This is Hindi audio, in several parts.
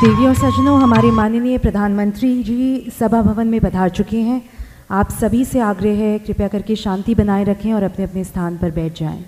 देवी और सज्जनों, हमारे माननीय प्रधानमंत्री जी सभा भवन में पधार चुके हैं। आप सभी से आग्रह है, कृपया करके शांति बनाए रखें और अपने अपने स्थान पर बैठ जाएं।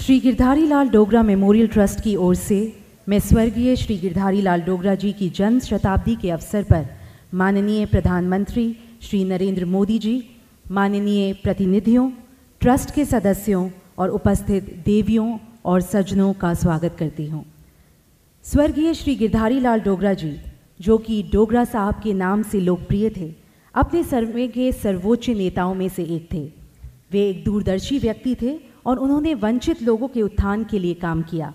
श्री गिरधारी लाल डोगरा मेमोरियल ट्रस्ट की ओर से मैं स्वर्गीय श्री गिरधारी लाल डोगरा जी की जन्म शताब्दी के अवसर पर माननीय प्रधानमंत्री श्री नरेंद्र मोदी जी, माननीय प्रतिनिधियों, ट्रस्ट के सदस्यों और उपस्थित देवियों और सज्जनों का स्वागत करती हूँ। स्वर्गीय श्री गिरधारी लाल डोगरा जी, जो कि डोगरा साहब के नाम से लोकप्रिय थे, अपने समय के सर्वोच्च नेताओं में से एक थे। वे एक दूरदर्शी व्यक्ति थे और उन्होंने वंचित लोगों के उत्थान के लिए काम किया।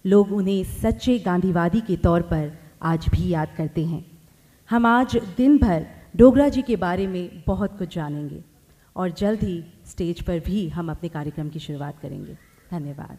लोग उन्हें सच्चे गांधीवादी के तौर पर आज भी याद करते हैं। हम आज दिन भर डोगरा जी के बारे में बहुत कुछ जानेंगे और जल्द ही स्टेज पर भी हम अपने कार्यक्रम की शुरुआत करेंगे। धन्यवाद।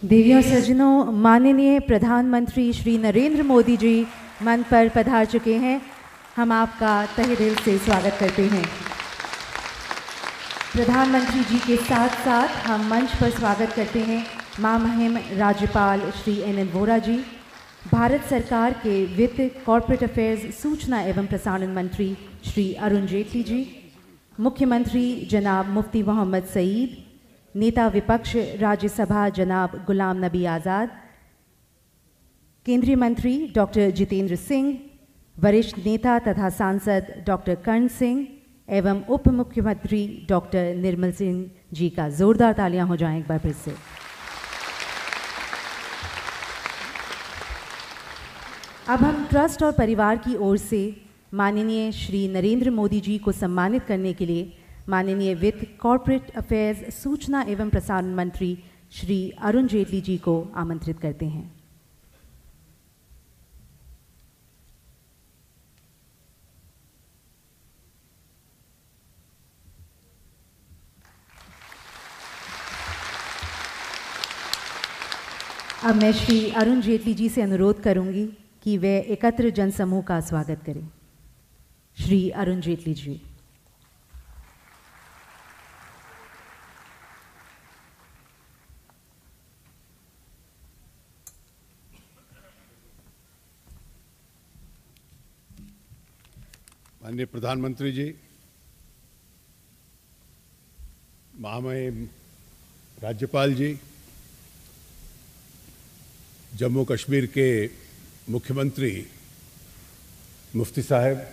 देवियों सज्जनों, माननीय प्रधानमंत्री श्री नरेंद्र मोदी जी मंच पर पधार चुके हैं। हम आपका तहे दिल से स्वागत करते हैं। प्रधानमंत्री जी के साथ साथ हम मंच पर स्वागत करते हैं महामहिम राज्यपाल श्री NN वोरा जी, भारत सरकार के वित्त, कॉर्पोरेट अफेयर्स, सूचना एवं प्रसारण मंत्री श्री अरुण जेटली जी, मुख्यमंत्री जनाब मुफ्ती मोहम्मद सईद, नेता विपक्ष राज्यसभा जनाब गुलाम नबी आज़ाद, केंद्रीय मंत्री डॉक्टर जितेंद्र सिंह, वरिष्ठ नेता तथा सांसद डॉक्टर कर्ण सिंह एवं उप मुख्यमंत्री डॉक्टर निर्मल सिंह जी का जोरदार तालियां हो जाएं एक बार फिर से। अब हम ट्रस्ट और परिवार की ओर से माननीय श्री नरेंद्र मोदी जी को सम्मानित करने के लिए माननीय वित्त, कॉर्पोरेट अफेयर्स, सूचना एवं प्रसारण मंत्री श्री अरुण जेटली जी को आमंत्रित करते हैं। अब मैं श्री अरुण जेटली जी से अनुरोध करूंगी कि वे एकत्र जनसमूह का स्वागत करें। श्री अरुण जेटली जी। माननीय प्रधानमंत्री जी, महामहिम राज्यपाल जी, जम्मू कश्मीर के मुख्यमंत्री मुफ्ती साहब,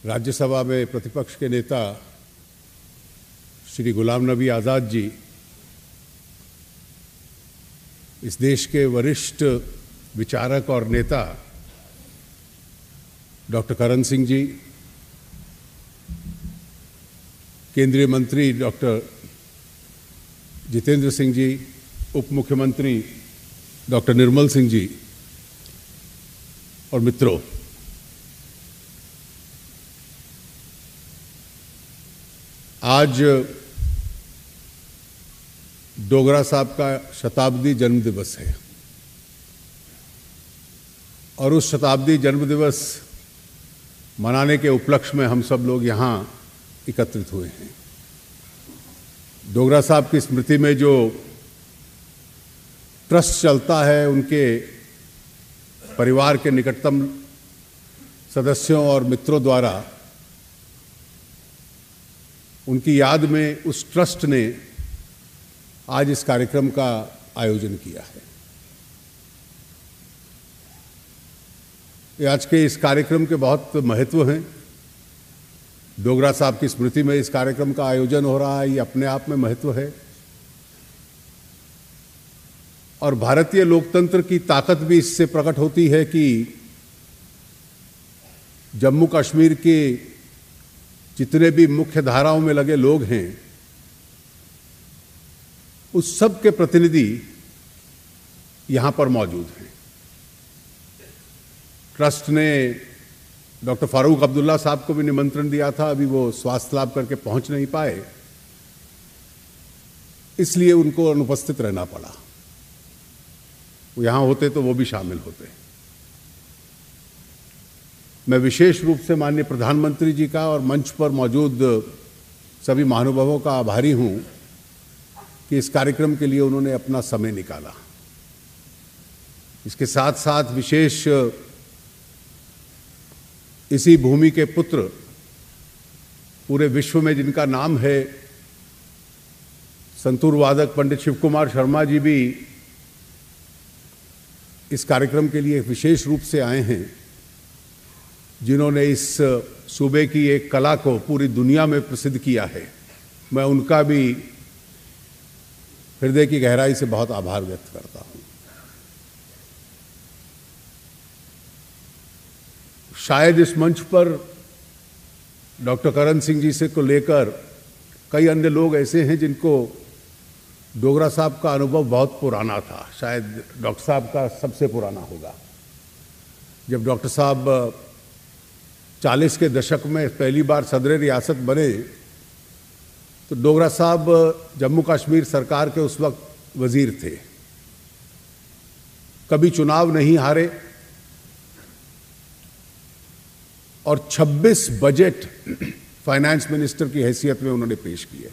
राज्यसभा में प्रतिपक्ष के नेता श्री गुलाम नबी आज़ाद जी, इस देश के वरिष्ठ विचारक और नेता डॉक्टर करण सिंह जी, केंद्रीय मंत्री डॉक्टर जितेंद्र सिंह जी, उप मुख्यमंत्री डॉक्टर निर्मल सिंह जी और मित्रों, आज डोगरा साहब का शताब्दी जन्म दिवस है और उस शताब्दी जन्म दिवस मनाने के उपलक्ष्य में हम सब लोग यहाँ एकत्रित हुए हैं। डोगरा साहब की स्मृति में जो ट्रस्ट चलता है, उनके परिवार के निकटतम सदस्यों और मित्रों द्वारा उनकी याद में उस ट्रस्ट ने आज इस कार्यक्रम का आयोजन किया है। आज के इस कार्यक्रम के बहुत महत्व हैं। डोगरा साहब की स्मृति में इस कार्यक्रम का आयोजन हो रहा है, ये अपने आप में महत्व है। और भारतीय लोकतंत्र की ताकत भी इससे प्रकट होती है कि जम्मू कश्मीर के जितने भी मुख्य धाराओं में लगे लोग हैं, उस सब के प्रतिनिधि यहां पर मौजूद हैं। ट्रस्ट ने डॉक्टर फारूक अब्दुल्ला साहब को भी निमंत्रण दिया था, अभी वो स्वास्थ्य लाभ करके पहुंच नहीं पाए, इसलिए उनको अनुपस्थित रहना पड़ा। वो यहां होते तो वो भी शामिल होते। मैं विशेष रूप से माननीय प्रधानमंत्री जी का और मंच पर मौजूद सभी महानुभावों का आभारी हूं कि इस कार्यक्रम के लिए उन्होंने अपना समय निकाला। इसके साथ साथ विशेष इसी भूमि के पुत्र, पूरे विश्व में जिनका नाम है, संतूर वादक पंडित शिव कुमार शर्मा जी भी इस कार्यक्रम के लिए विशेष रूप से आए हैं, जिन्होंने इस सूबे की एक कला को पूरी दुनिया में प्रसिद्ध किया है। मैं उनका भी हृदय की गहराई से बहुत आभार व्यक्त करता हूं। शायद इस मंच पर डॉक्टर करण सिंह जी से को लेकर कई अन्य लोग ऐसे हैं जिनको डोगरा साहब का अनुभव बहुत पुराना था। शायद डॉक्टर साहब का सबसे पुराना होगा। जब डॉक्टर साहब 40 के दशक में पहली बार सदर रियासत बने तो डोगरा साहब जम्मू कश्मीर सरकार के उस वक्त वजीर थे। कभी चुनाव नहीं हारे और 26 बजट फाइनेंस मिनिस्टर की हैसियत में उन्होंने पेश किए।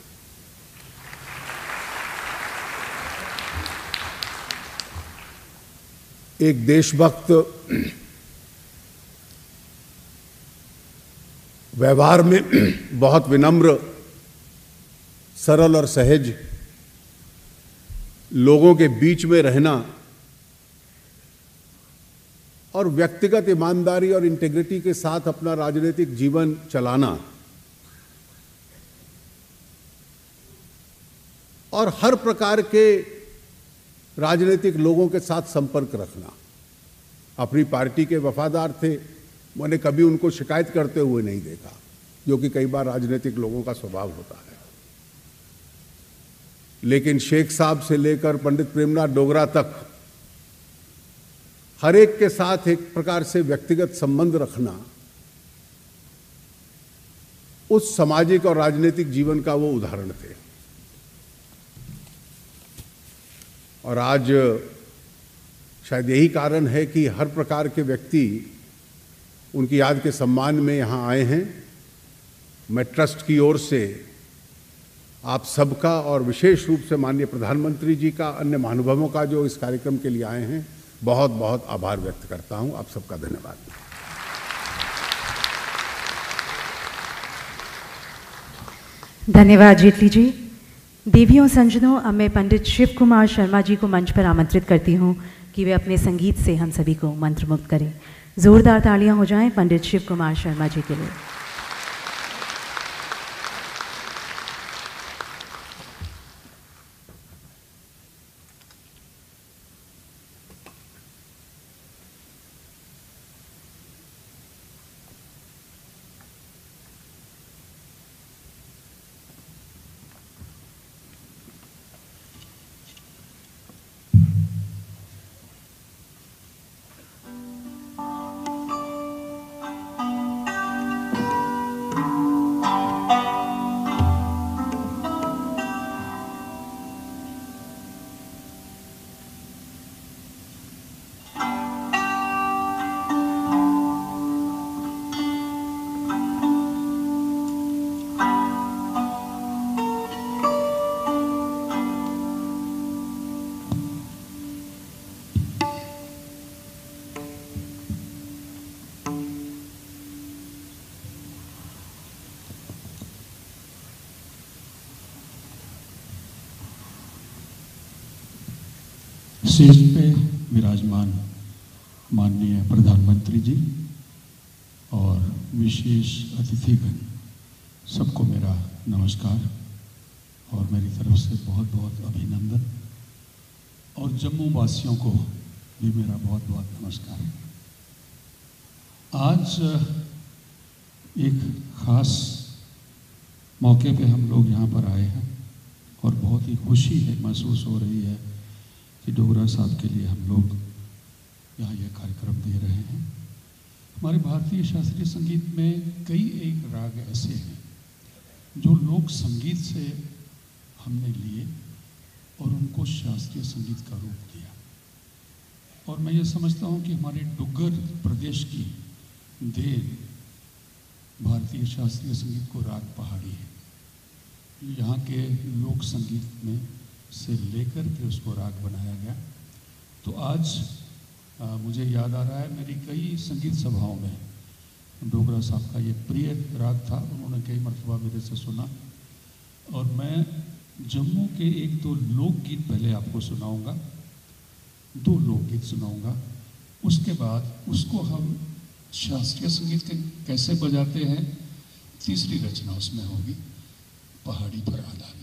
एक देशभक्त, व्यवहार में बहुत विनम्र, सरल और सहज, लोगों के बीच में रहना और व्यक्तिगत ईमानदारी और इंटेग्रिटी के साथ अपना राजनीतिक जीवन चलाना और हर प्रकार के राजनीतिक लोगों के साथ संपर्क रखना। अपनी पार्टी के वफादार थे, मैंने कभी उनको शिकायत करते हुए नहीं देखा, जो कि कई बार राजनीतिक लोगों का स्वभाव होता है। लेकिन शेख साहब से लेकर पंडित प्रेमनाथ डोगरा तक हर एक के साथ एक प्रकार से व्यक्तिगत संबंध रखना उस सामाजिक और राजनीतिक जीवन का वो उदाहरण थे। और आज शायद यही कारण है कि हर प्रकार के व्यक्ति उनकी याद के सम्मान में यहाँ आए हैं। मैं ट्रस्ट की ओर से आप सबका और विशेष रूप से माननीय प्रधानमंत्री जी का, अन्य महानुभावों का जो इस कार्यक्रम के लिए आए हैं, बहुत बहुत आभार व्यक्त करता हूं। आप सबका धन्यवाद। धन्यवाद जेटली जी। देवियों संजनों, अब मैं पंडित शिव कुमार शर्मा जी को मंच पर आमंत्रित करती हूं कि वे अपने संगीत से हम सभी को मंत्रमुग्ध करें। जोरदार तालियां हो जाएं पंडित शिव कुमार शर्मा जी के लिए। शीर्ष पे विराजमान माननीय प्रधानमंत्री जी और विशेष अतिथिगण, सबको मेरा नमस्कार और मेरी तरफ से बहुत बहुत अभिनंदन। और जम्मू वासियों को भी मेरा बहुत बहुत नमस्कार। आज एक ख़ास मौके पे हम लोग यहाँ पर आए हैं और बहुत ही खुशी है महसूस हो रही है कि डोगरा साहब के लिए हम लोग यहाँ ये कार्यक्रम दे रहे हैं। हमारे भारतीय शास्त्रीय संगीत में कई एक राग ऐसे हैं जो लोक संगीत से हमने लिए और उनको शास्त्रीय संगीत का रूप दिया। और मैं ये समझता हूँ कि हमारे डुग्गर प्रदेश की देन भारतीय शास्त्रीय संगीत को राग पहाड़ी है। यहाँ के लोक संगीत में से लेकर के उसको राग बनाया गया। तो आज मुझे याद आ रहा है मेरी कई संगीत सभाओं में डोगरा साहब का ये प्रिय राग था। उन्होंने कई मरतबा मेरे से सुना और मैं जम्मू के एक दो लोकगीत पहले आपको सुनाऊंगा, 2 लोकगीत सुनाऊंगा। उसके बाद उसको हम शास्त्रीय संगीत के कैसे बजाते हैं, तीसरी रचना उसमें होगी पहाड़ी पर आधारित।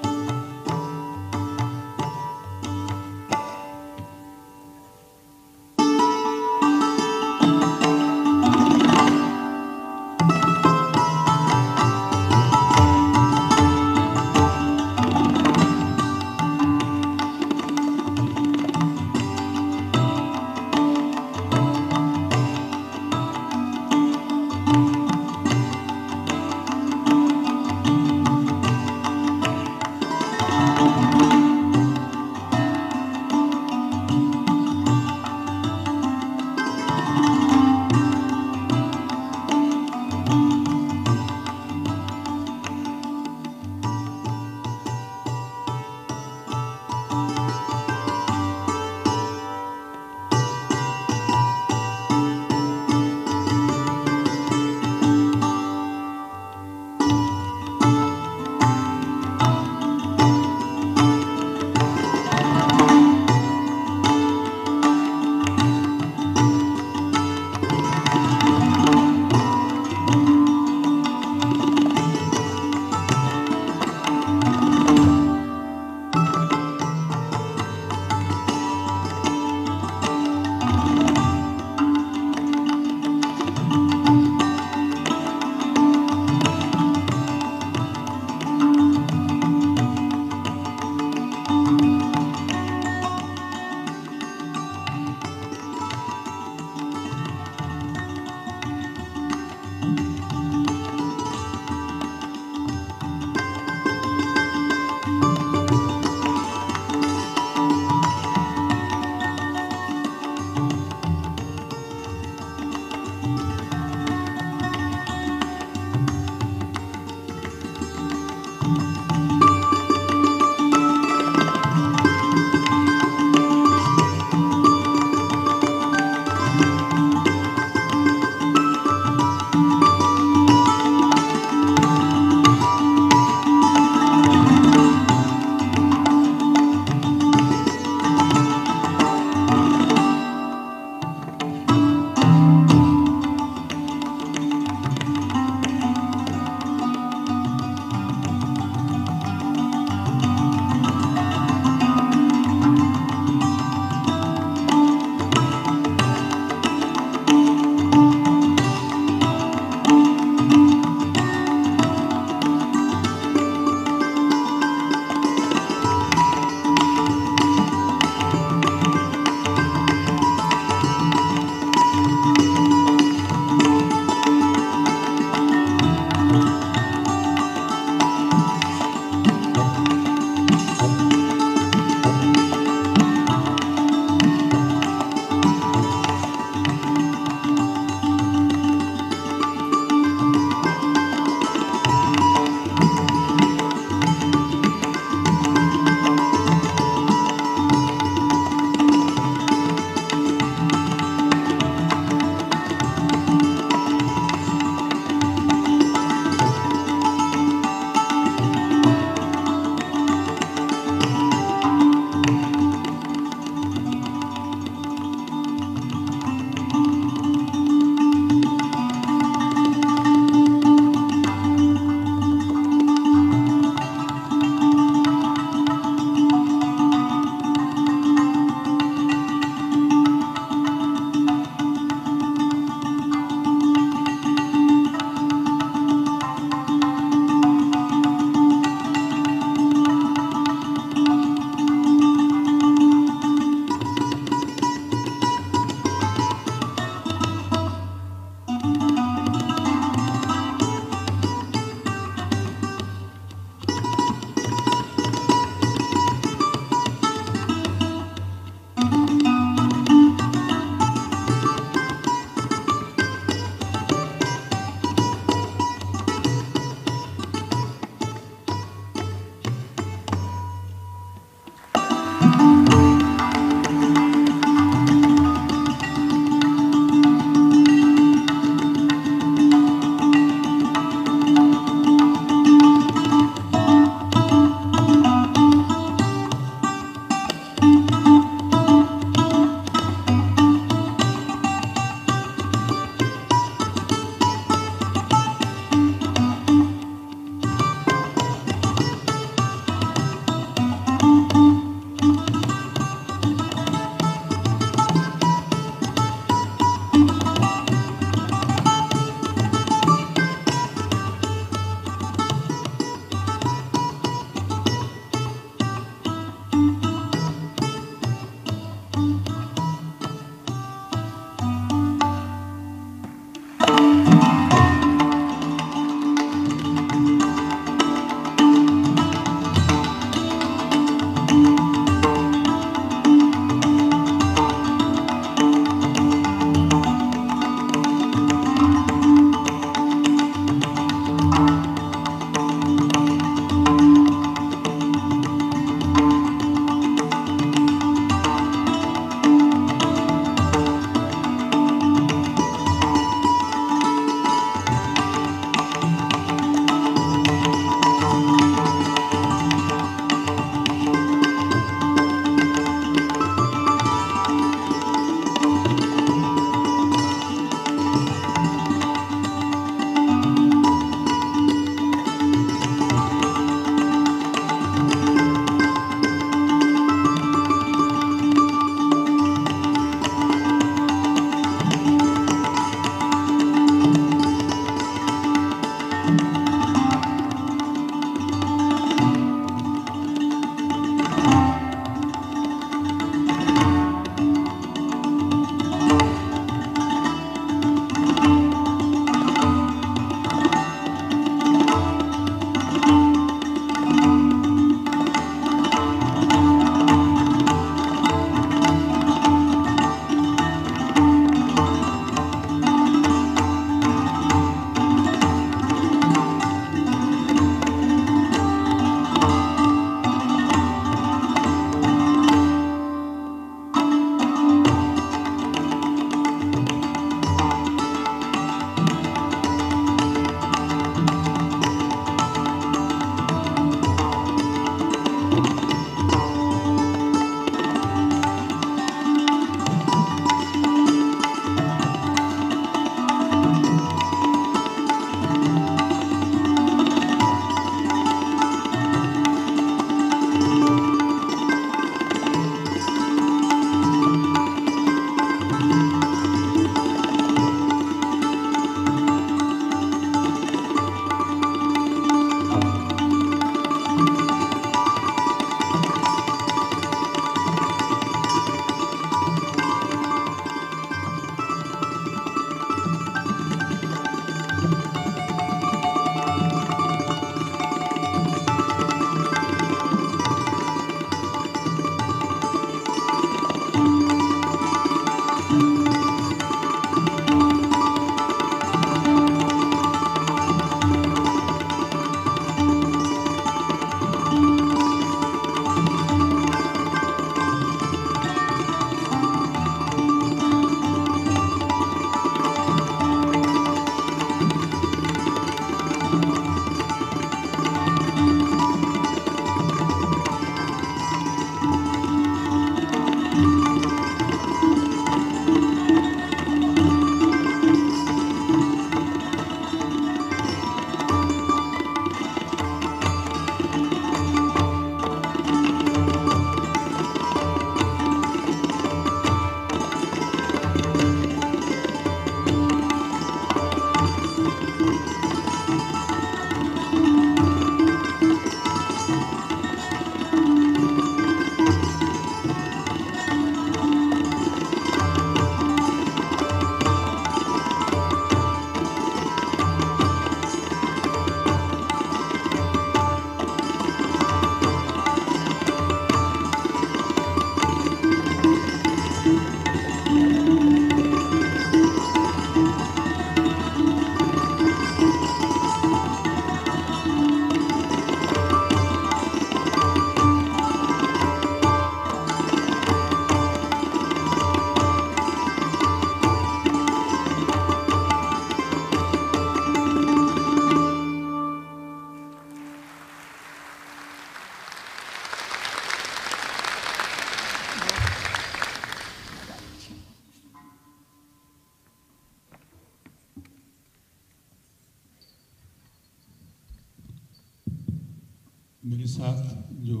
साथ जो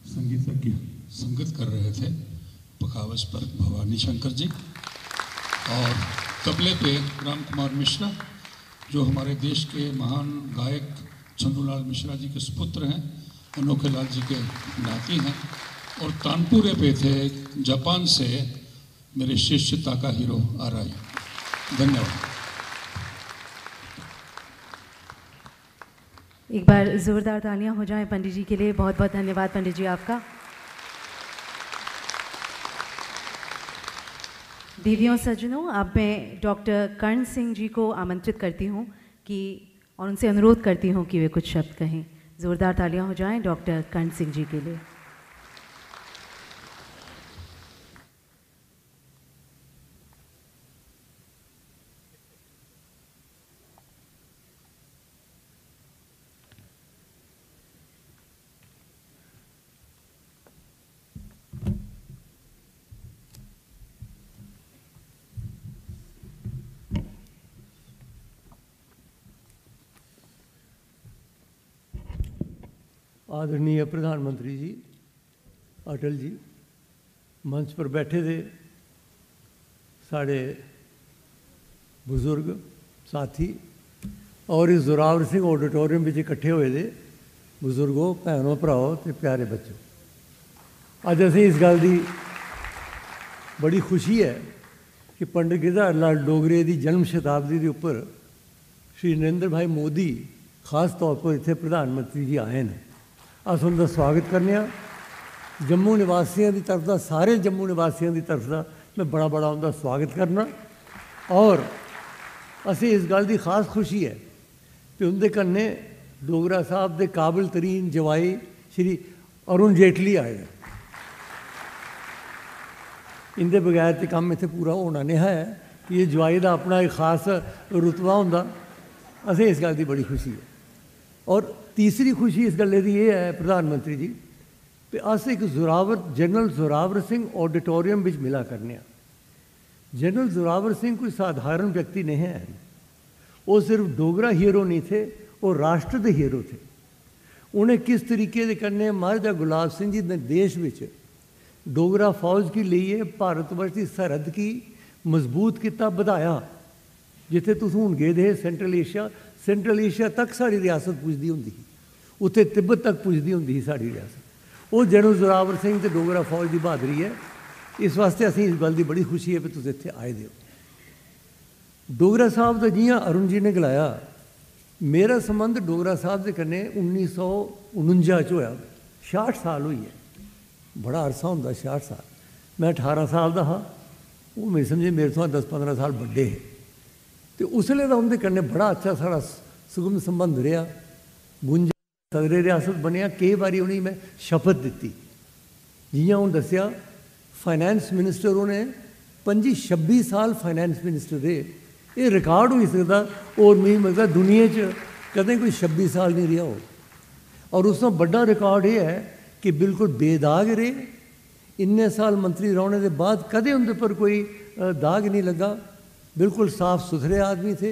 संगीतज्ञ संगत कर रहे थे पखावज पर भवानी शंकर जी, और तबले पे राम कुमार मिश्रा जो हमारे देश के महान गायक चंदूलाल मिश्रा जी के सुपुत्र हैं, अनोखे लाल जी के नाती हैं, और तानपुरे पे थे जापान से मेरे शिष्य ताकाहिरो आराई। धन्यवाद। एक बार जोरदार तालियां हो जाएं पंडित जी के लिए। बहुत बहुत धन्यवाद पंडित जी आपका। देवियों सज्जनों, अब मैं डॉक्टर कर्ण सिंह जी को आमंत्रित करती हूँ कि और उनसे अनुरोध करती हूँ कि वे कुछ शब्द कहें। जोरदार तालियां हो जाएं डॉक्टर कर्ण सिंह जी के लिए। आदरणीय प्रधानमंत्री जी अटल जी, मंच पर बैठे थे साढ़े बुजुर्ग साथी और इस जोरावर सिंह ऑडिटोरियम में इकट्ठे हुए थे बुजुर्गों, भैनों, भराओ ते प्यारे बच्चों। अज असें इस गल की बड़ी खुशी है कि पंडित गिरधारी लाल डोगरे की जन्म शताब्दी के उपर श्री नरेंद्र भाई मोदी खास तौर पर इतने प्रधानमंत्री जी आए हैं। अस उनका स्वागत करने। जम्मू निवासियों की तरफ का, सारे जम्मू निवासियों की तरफ का मैं बड़ा बड़ा उनका स्वागत करना। और असी इस गल की खास खुशी है कि उनके कन्ने डोगरा साहब के काबिल तरीन जवाई श्री अरुण जेटली आए। इनके बगैर तो काम इतने पूरा होना नहीं है कि ये जवाई का अपना एक खास रुतबा होंदा। असें इस गल की बड़ी खुशी है। और तीसरी खुशी इस गल की यह है प्रधानमंत्री जी कि अस एक जनरल जोरावर सिंह ऑडिटोरियम में मिला करने। जनरल जोरावर सिंह कोई साधारण व्यक्ति नहीं है। वो सिर्फ डोगरा हीरो नहीं थे, वो राष्ट्र के हीरो थे। उन्हें किस तरीके से करने महाराजा गुलाब सिंह जी ने देश में डोगरा फौज की लिए भारतवर्ष की सरहद की मजबूत किया, बढ़ाया। जिथे तुम हूँ गए थे सेंट्रल एशिया तक साड़ी रियासत पुजदी होंगी, उत्थे तिब्बत तक पुजदी होंगी साड़ी रियासत। वो जनरल जोरावर सिंह ते डोगरा फौज की बहादुरी है। इस वास्ते असीं इस गल की बड़ी खुशी है कि तुम इत्थे आए दे हो। डोगरा साहब का जियां अरुण जी ने गलाया, मेरा संबंध डोगरा साहब के कन्ने 1949 च होया। 66 साल हुई है, बड़ा अरसा होंदा 66 साल। मैं 18 साल का हाँ, वो मेरी समझे मेरे तो 10-15 साल बड़े है। तो उसले का उनके कन्ने बड़ा अच्छा सारा सुगम संबंध रहा। 52 सदरे रियासत बनया। कई बार उन्हें मैं शपथ दी। जियां उन्हें दसिया फाइनैंस मिनिस्टर उन्हें 25-26 साल फाइनैंस मिनिस्टर रहे। ये रिकॉर्ड हो सकता और मैं मतलब दुनिया कदें कोई 26 साल नहीं रहा हो। और उसका बड़ा रिकॉर्ड ये है कि बिल्कुल बेदाग रहे। इन्ने साल मंत्री रहने के बाद कदे उनके पर कोई दाग नहीं लगा। बिल्कुल साफ सुथरे आदमी थे।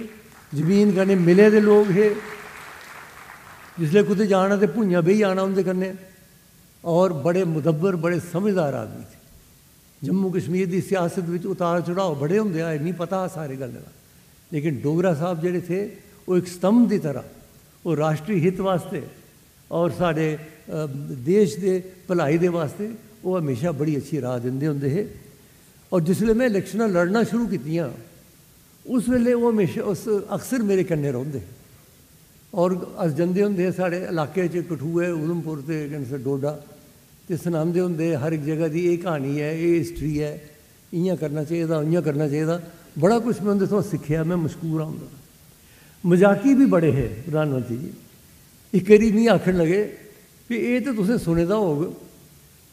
जमीन कन्ने मिले दे लोग थे। जिसले कुछ जाना तो भुइयां बेही आना उनके कन्ने। और बड़े मुदब्बर, बड़े समझदार आदमी थे। जम्मू कश्मीर की सियासत में उतार चढ़ाव बड़े होंगे आए, नहीं पता सारे गल का। लेकिन डोगरा साहब जोड़े थे वो एक स्तंभ की तरह, वो राष्ट्रीय हित वास्ते और साढ़े देश के भलाई के वास्ते वो हमेशा बड़ी अच्छी राह देंदे होंदे हे। और जिसले मैं इलैक्शन लड़ना शुरू कीतियां उस वेले वो हमेशा अक्सर मेरे कन्ने रहिंदे। और अस जंदे होंदे साढ़े इलाके च कठुए, उधमपुर ते डोडा ते सनांदे होंदे हर एक जगह की ये कहानी है, ये हिस्टरी है, इयां करना चाहिए, इयां करना चाहिए। बड़ा कुछ मैं उनके तो सीखिया। मैं मशकूर हाँ। मजाकी भी बड़े है प्रधानमंत्री जी। एक बारी नहीं आखन लगे भी ये तो तुसें सुने दा होग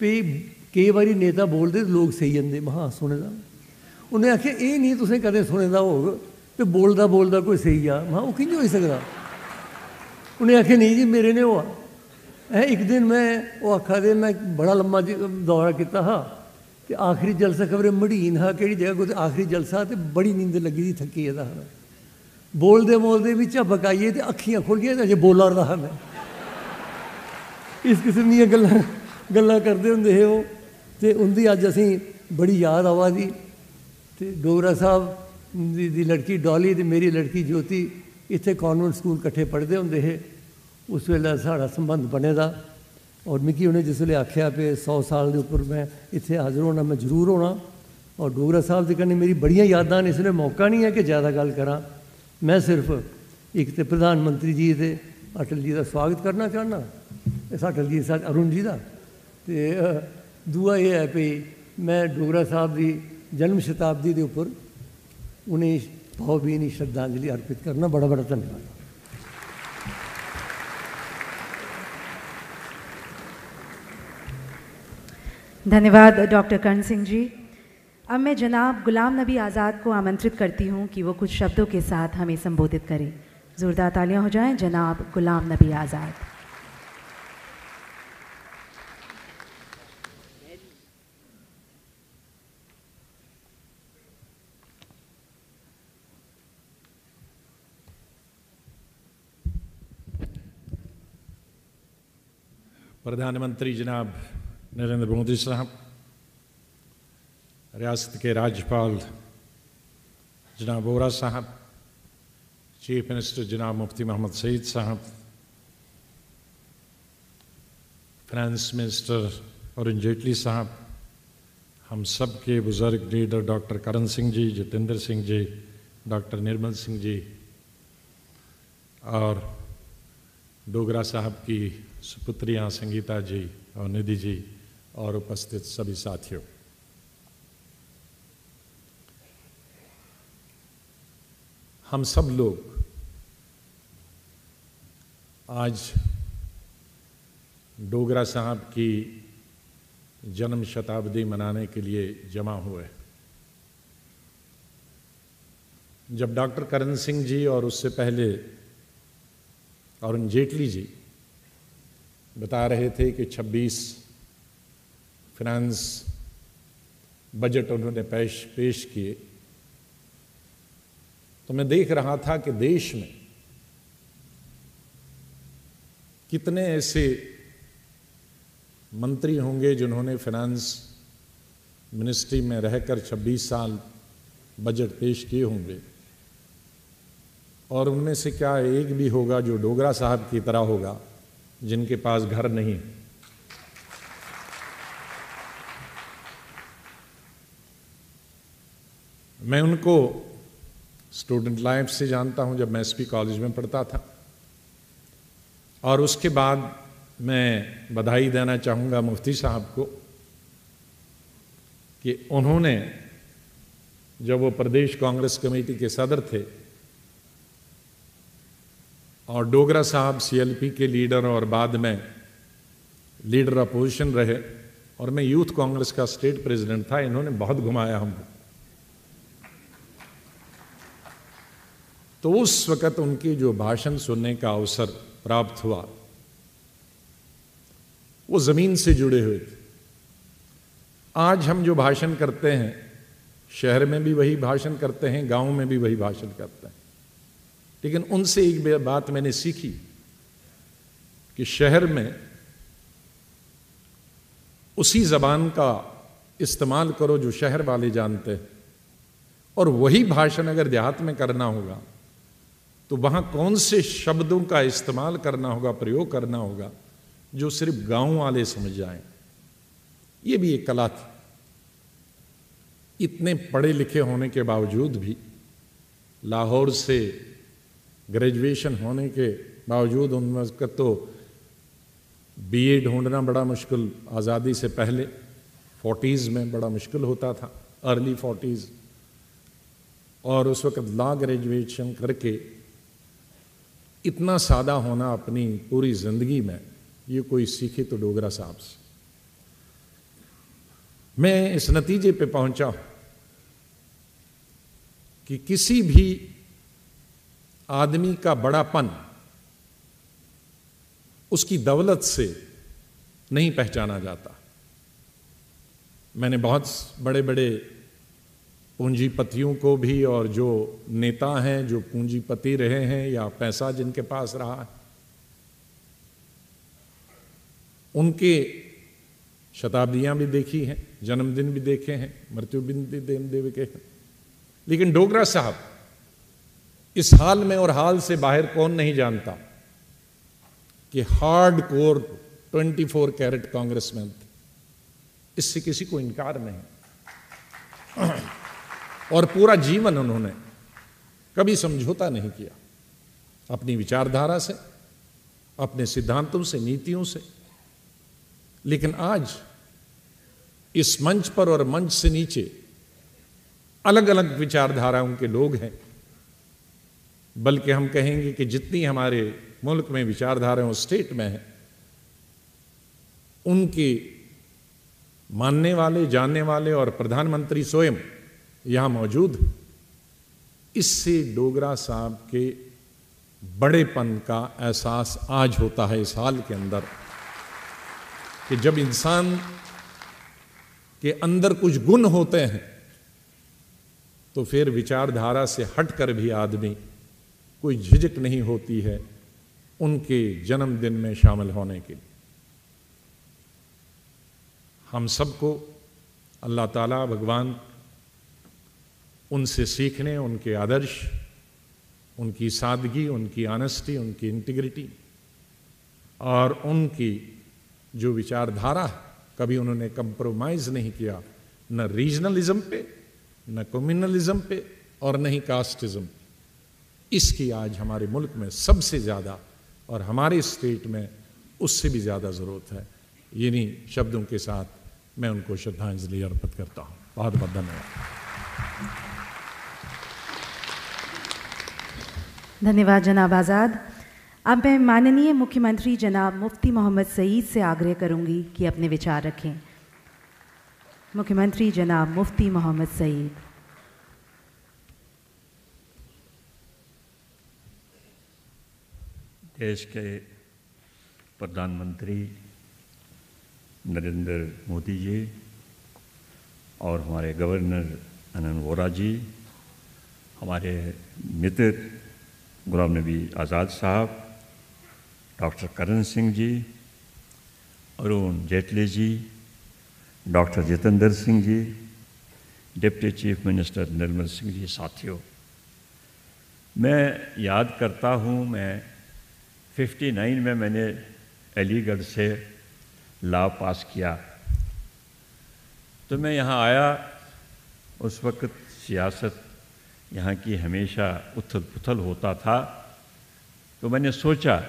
भी कई बारी नेता बोलते लोग सही जाते। मैं हाँ सुने दा। उन्हें आख्या ये नहीं तुसें कदें सुने दा होग तो बोलदा बोलदा कोई सही आ। मैं वो कि'यां होई सकदा। उन्हें आख्या नहीं जी मेरे ने हुआ है। एक दिन मैं वो आखा दे मैं बड़ा लम्मा दौरा किया हा तो आखिरी जलसा खबरें मढ़ीन हा कि जगह कोई आखिरी जलसा तो बड़ी नींद लगी थी, थकी है। बोलते बोलते भी झपक आइए तो अखियां खुल गई, अजे बोला रहा मैं। इस किस्म दी गल्लां करदे हुंदे हे ओह् ते उंदी अज असीं बड़ी याद आवा दी ते डोगरा साहब दी लड़की डॉली ते मेरी लड़की ज्योति इत्थे कॉन्वेंट स्कूल कट्ठे पढ़दे हुंदे हे उस वेल्ले साढ़ा संबंध बने दा और मिगी उन्हें जिसले आख्या पे 100 साल के उपर मैं इत्थे हाज़र होना मैं जरूर होना और डोगरा साहब के कन्नै मेरी बड़ियां यादां न इसलिए मौका नहीं है कि ज़्यादा गल करा मैं सिर्फ एक तो प्रधानमंत्री जी ते अटल जी का स्वागत करना चाहना इस अटल जी साथ अरुण जी का तो दूआ यह है भी मैं डोगरा साहब की जन्म शताब्दी के उपर उन्हें भावभीनी श्रद्धांजलि अर्पित करना बड़ा बड़ा धन्यवाद। धन्यवाद डॉक्टर कर्ण सिंह जी। अब मैं जनाब गुलाम नबी आज़ाद को आमंत्रित करती हूँ कि वो कुछ शब्दों के साथ हमें संबोधित करें। ज़ोरदार तालियां हो जाएं जनाब गुलाम नबी आज़ाद। प्रधानमंत्री जनाब नरेंद्र मोदी साहब, रियासत के राज्यपाल जनाब वोरा साहब, चीफ मिनिस्टर जनाब मुफ्ती मोहम्मद सईद साहब, फाइनेंस मिनिस्टर अरुण जेटली साहब, हम सब के बुज़ुर्ग leader doctor Karan Singh ji, Jitendra Singh ji, doctor Nirmal Singh ji और डोगरा साहब की सुपुत्रियाँ संगीता जी और निधि जी और उपस्थित सभी साथियों, हम सब लोग आज डोगरा साहब की जन्म शताब्दी मनाने के लिए जमा हुए। जब डॉक्टर करण सिंह जी और उससे पहले अरुण जेटली जी बता रहे थे कि 26 फाइनेंस बजट उन्होंने पेश किए, तो मैं देख रहा था कि देश में कितने ऐसे मंत्री होंगे जिन्होंने फाइनेंस मिनिस्ट्री में रहकर 26 साल बजट पेश किए होंगे, और उनमें से क्या एक भी होगा जो डोगरा साहब की तरह होगा जिनके पास घर नहीं। मैं उनको स्टूडेंट लाइफ से जानता हूं, जब मैं एसपी कॉलेज में पढ़ता था, और उसके बाद मैं बधाई देना चाहूँगा मुफ्ती साहब को कि उन्होंने जब वो प्रदेश कांग्रेस कमेटी के सदर थे और डोगरा साहब सीएलपी के लीडर और बाद में लीडर अपोजिशन रहे और मैं यूथ कांग्रेस का स्टेट प्रेसिडेंट था, इन्होंने बहुत घुमाया हमको। तो उस वक़्त उनकी जो भाषण सुनने का अवसर प्राप्त हुआ वो ज़मीन से जुड़े हुए थे। आज हम जो भाषण करते हैं शहर में भी वही भाषण करते हैं, गांव में भी वही भाषण करते हैं, लेकिन उनसे एक बात मैंने सीखी कि शहर में उसी ज़बान का इस्तेमाल करो जो शहर वाले जानते हैं, और वही भाषण अगर देहात में करना होगा तो वहां कौन से शब्दों का इस्तेमाल करना होगा, प्रयोग करना होगा जो सिर्फ गांव वाले समझ जाएं। ये भी एक कला थी। इतने पढ़े लिखे होने के बावजूद भी, लाहौर से ग्रेजुएशन होने के बावजूद, उनका तो बीए ढूंढना बड़ा मुश्किल, आज़ादी से पहले 40s में बड़ा मुश्किल होता था, अर्ली 40s, और उस वक़्त लॉ ग्रेजुएशन करके इतना सादा होना अपनी पूरी ज़िंदगी में, ये कोई सीखे तो डोगरा साहब से। मैं इस नतीजे पे पहुंचा कि किसी भी आदमी का बड़ापन उसकी दौलत से नहीं पहचाना जाता। मैंने बहुत बड़े बड़े पूंजीपतियों को भी, और जो नेता हैं जो पूंजीपति रहे हैं या पैसा जिनके पास रहा है, उनके शताब्दियां भी देखी हैं, जन्मदिन भी देखे हैं, मृत्यु दिन भी देखे हैं। लेकिन डोगरा साहब इस हाल में और हाल से बाहर कौन नहीं जानता कि हार्ड कोर 24 कैरेट कांग्रेसमैन थे, इससे किसी को इनकार नहीं। और पूरा जीवन उन्होंने कभी समझौता नहीं किया अपनी विचारधारा से, अपने सिद्धांतों से, नीतियों से। लेकिन आज इस मंच पर और मंच से नीचे अलग अलग विचारधाराओं के लोग हैं, बल्कि हम कहेंगे कि जितनी हमारे मुल्क में विचारधाराएं स्टेट में है, उनके मानने वाले, जानने वाले और प्रधानमंत्री स्वयं यहां मौजूद। इससे डोगरा साहब के बड़ेपन का एहसास आज होता है इस हाल के अंदर, कि जब इंसान के अंदर कुछ गुण होते हैं तो फिर विचारधारा से हटकर भी आदमी कोई झिझक नहीं होती है उनके जन्मदिन में शामिल होने के लिए। हम सबको अल्लाह ताला भगवान उनसे सीखने, उनके आदर्श, उनकी सादगी, उनकी ऑनेस्टी, उनकी इंटीग्रिटी और उनकी जो विचारधारा है, कभी उन्होंने कंप्रोमाइज नहीं किया, न रीजनलिज्म पे, न कम्युनलिज्म पे और न ही कास्टिज्म। इसकी आज हमारे मुल्क में सबसे ज़्यादा और हमारे स्टेट में उससे भी ज़्यादा ज़रूरत है। इन्हीं शब्दों के साथ मैं उनको श्रद्धांजलि अर्पित करता हूँ। बहुत बहुत धन्यवाद। धन्यवाद जनाब आज़ाद। अब मैं माननीय मुख्यमंत्री जनाब मुफ्ती मोहम्मद सईद से आग्रह करूंगी कि अपने विचार रखें। मुख्यमंत्री जनाब मुफ्ती मोहम्मद सईद। देश के प्रधानमंत्री नरेंद्र मोदी जी और हमारे गवर्नर आनंद वोरा जी, हमारे मित्र गुलाम नबी आज़ाद साहब, doctor Karan Singh ji, Arun Jaitley ji, doctor Jitendra Singh ji, deputy chief minister Nirmal Singh ji, साथियों, मैं याद करता हूँ, मैं 59 में मैंने अलीगढ़ से लॉ पास किया, तो मैं यहाँ आया। उस वक्त सियासत यहाँ की हमेशा उथल पुथल होता था, तो मैंने सोचा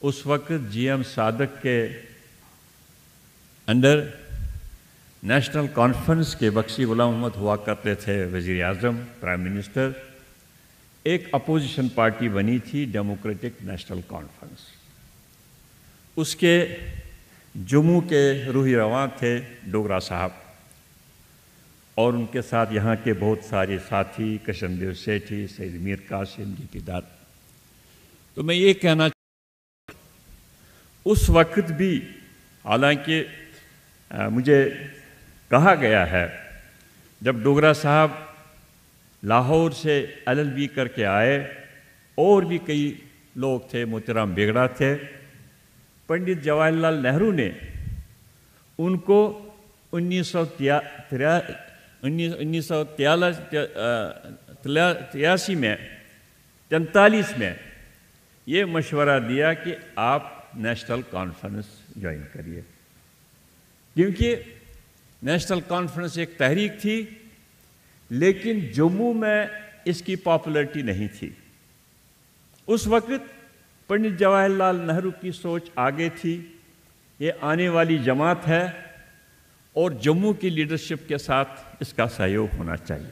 उस वक्त जीएम सादक के अंडर नेशनल कॉन्फ्रेंस के बख्शी गुलाम मोहम्मद हुआ करते थे वज़ीर आज़म, प्राइम मिनिस्टर। एक अपोजिशन पार्टी बनी थी डेमोक्रेटिक नेशनल कॉन्फ्रेंस, उसके जम्मू के रूही रवां थे डोगरा साहब और उनके साथ यहाँ के बहुत सारे साथी, कृष्णदेव सेठी, सैयद मीर कासिम जी किदार। तो मैं ये कहना उस वक्त भी, हालांकि मुझे कहा गया है जब डोगरा साहब लाहौर से LLB करके आए, और भी कई लोग थे, मोतीराम बेगड़ा थे, पंडित जवाहरलाल नेहरू ने उनको 1983 में 43 में ये मशवरा दिया कि आप नेशनल कॉन्फ्रेंस ज्वाइन करिए, क्योंकि नेशनल कॉन्फ्रेंस एक तहरीक थी, लेकिन जम्मू में इसकी पॉपुलैरिटी नहीं थी। उस वक्त पंडित जवाहरलाल नेहरू की सोच आगे थी, ये आने वाली जमात है और जम्मू की लीडरशिप के साथ इसका सहयोग होना चाहिए।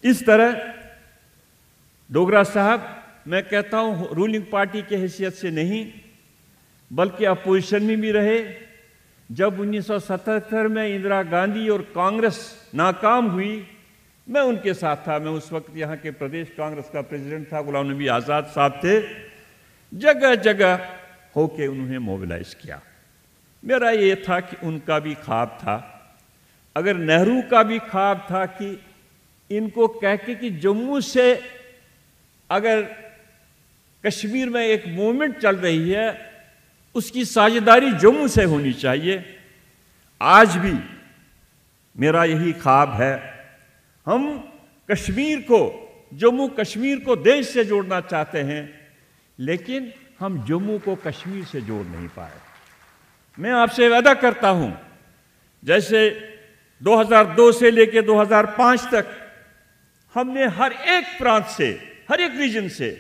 इस तरह डोगरा साहब, मैं कहता हूँ, रूलिंग पार्टी की हैसियत से नहीं बल्कि अपोजिशन में भी रहे। जब 1977 में इंदिरा गांधी और कांग्रेस नाकाम हुई, मैं उनके साथ था। मैं उस वक्त यहाँ के प्रदेश कांग्रेस का प्रेसिडेंट था, गुलाम नबी आज़ाद साहब थे। जगह जगह होके उन्होंने मोबिलाइज किया। मेरा ये था कि उनका भी ख्वाब था, अगर नेहरू का भी ख्वाब था कि इनको कह के कि जम्मू से अगर कश्मीर में एक मूवमेंट चल रही है उसकी साझेदारी जम्मू से होनी चाहिए। आज भी मेरा यही ख्वाब है। हम कश्मीर को, जम्मू कश्मीर को देश से जोड़ना चाहते हैं, लेकिन हम जम्मू को कश्मीर से जोड़ नहीं पाए। मैं आपसे वादा करता हूं, जैसे 2002 से लेकर 2005 तक हमने हर एक प्रांत से, हर एक रीजन से,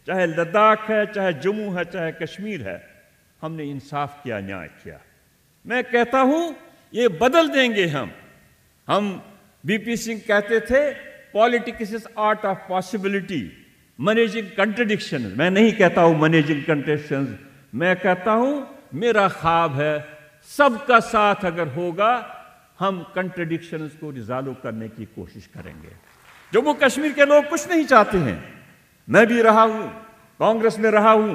चाहे लद्दाख है, चाहे जम्मू है, चाहे कश्मीर है, हमने इंसाफ किया, न्याय किया। मैं कहता हूं ये बदल देंगे हम बीपी सिंह कहते थे politics is art of possibility, managing contradiction. मैं नहीं कहता हूं मैनेजिंग कंट्रडिक्शन, मैं कहता हूं मेरा ख्वाब है सबका साथ अगर होगा हम कंट्रडिक्शंस को रिजॉल्व करने की कोशिश करेंगे। जम्मू कश्मीर के लोग कुछ नहीं चाहते हैं। मैं भी रहा हूं, कांग्रेस में रहा हूं,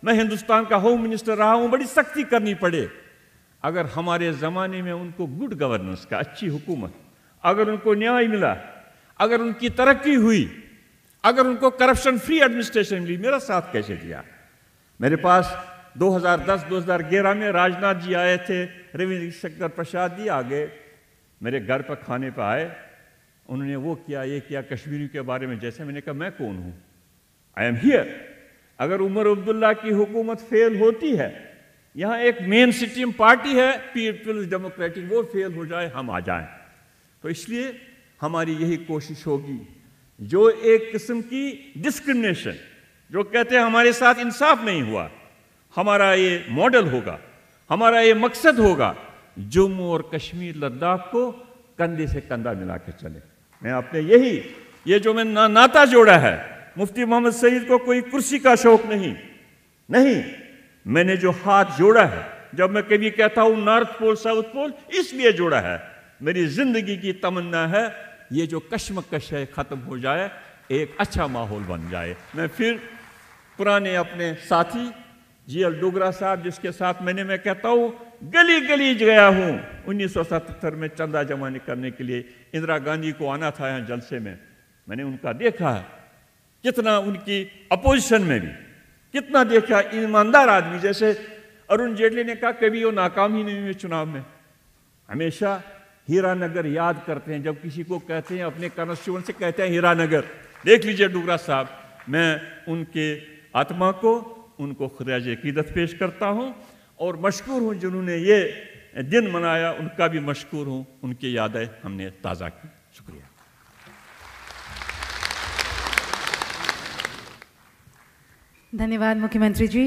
मैं हिंदुस्तान का होम मिनिस्टर रहा हूं, बड़ी सख्ती करनी पड़े। अगर हमारे ज़माने में उनको गुड गवर्नेंस का, अच्छी हुकूमत, अगर उनको न्याय मिला, अगर उनकी तरक्की हुई, अगर उनको करप्शन फ्री एडमिनिस्ट्रेशन मिली, मेरा साथ कैसे दिया? मेरे पास 2010-2011 में राजनाथ जी आए थे, रविशंकर प्रसाद जी आ गए, मेरे घर पर खाने पर आए, उन्होंने वो किया, ये किया, कश्मीरी के बारे में। जैसे मैंने कहा मैं कौन हूँ, आई एम हियर। अगर उमर अब्दुल्ला की हुकूमत फेल होती है, यहाँ एक मेन स्ट्रीम पार्टी है पीपल्स डेमोक्रेटिक, वो फेल हो जाए, हम आ जाएं। तो इसलिए हमारी यही कोशिश होगी, जो एक किस्म की डिस्क्रिमिनेशन, जो कहते हैं हमारे साथ इंसाफ नहीं हुआ, हमारा ये मॉडल होगा, हमारा ये मकसद होगा, जम्मू और कश्मीर लद्दाख को कंधे से कंधा मिला के चले। मैं अपने यही, ये जो मैंने नाता जोड़ा है, मुफ्ती मोहम्मद सईद को कोई कुर्सी का शौक नहीं, मैंने जो हाथ जोड़ा है, जब मैं कभी कहता हूं नॉर्थ पोल साउथ पोल, इसलिए जोड़ा है। मेरी जिंदगी की तमन्ना है ये जो कश्मकश है खत्म हो जाए, एक अच्छा माहौल बन जाए। मैं फिर पुराने अपने साथी जीएल डोगरा साहब, जिसके साथ मैं कहता हूं गली गली गया हूं 1977 में चंदा जमा करने के लिए। इंदिरा गांधी को आना था यहाँ जलसे में, मैंने उनका देखा है, कितना उनकी अपोजिशन में भी कितना देखा, ईमानदार आदमी। जैसे अरुण जेटली ने कहा कभी वो नाकाम ही नहीं हुए चुनाव में, हमेशा हीरानगर याद करते हैं। जब किसी को कहते हैं अपने कॉन्स्टिट्यूएंसी से कहते हैं हीरानगर, देख लीजिए डोगरा साहब, मैं उनके आत्मा को, उनको खराज अकीदत पेश करता हूँ और मशकूर हूँ जिन्होंने ये दिन मनाया, उनका भी मशकूर हूँ, उनकी यादें हमने ताज़ा की। शुक्रिया। धन्यवाद मुख्यमंत्री जी।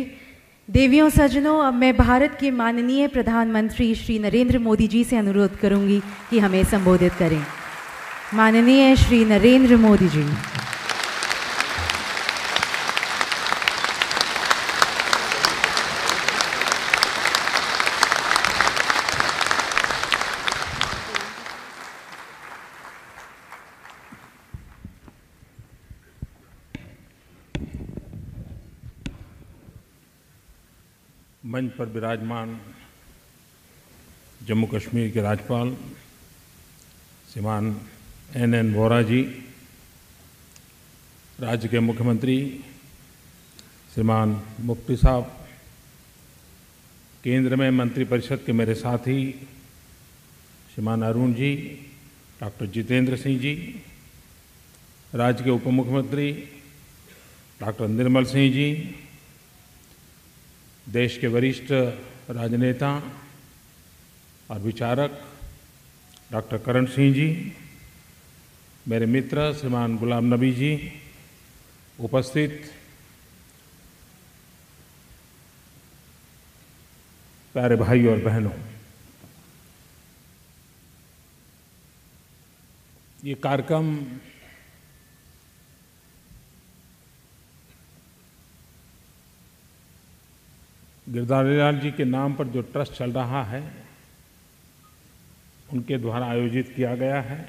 देवियों सज्जनों, अब मैं भारत के माननीय प्रधानमंत्री श्री नरेंद्र मोदी जी से अनुरोध करूंगी कि हमें संबोधित करें। माननीय श्री नरेंद्र मोदी जी। मंच पर विराजमान जम्मू कश्मीर के राज्यपाल श्रीमान NN वोरा जी, राज्य के मुख्यमंत्री श्रीमान मुफ्ती साहब, केंद्र में मंत्रिपरिषद के मेरे साथी श्रीमान अरुण जी, डॉक्टर जितेंद्र सिंह जी, राज्य के उप मुख्यमंत्री डॉक्टर निर्मल सिंह जी, देश के वरिष्ठ राजनेता और विचारक डॉक्टर करण सिंह जी, मेरे मित्र श्रीमान गुलाम नबी जी, उपस्थित प्यारे भाई और बहनों, ये कार्यक्रम गिरधारी लाल जी के नाम पर जो ट्रस्ट चल रहा है, उनके द्वारा आयोजित किया गया है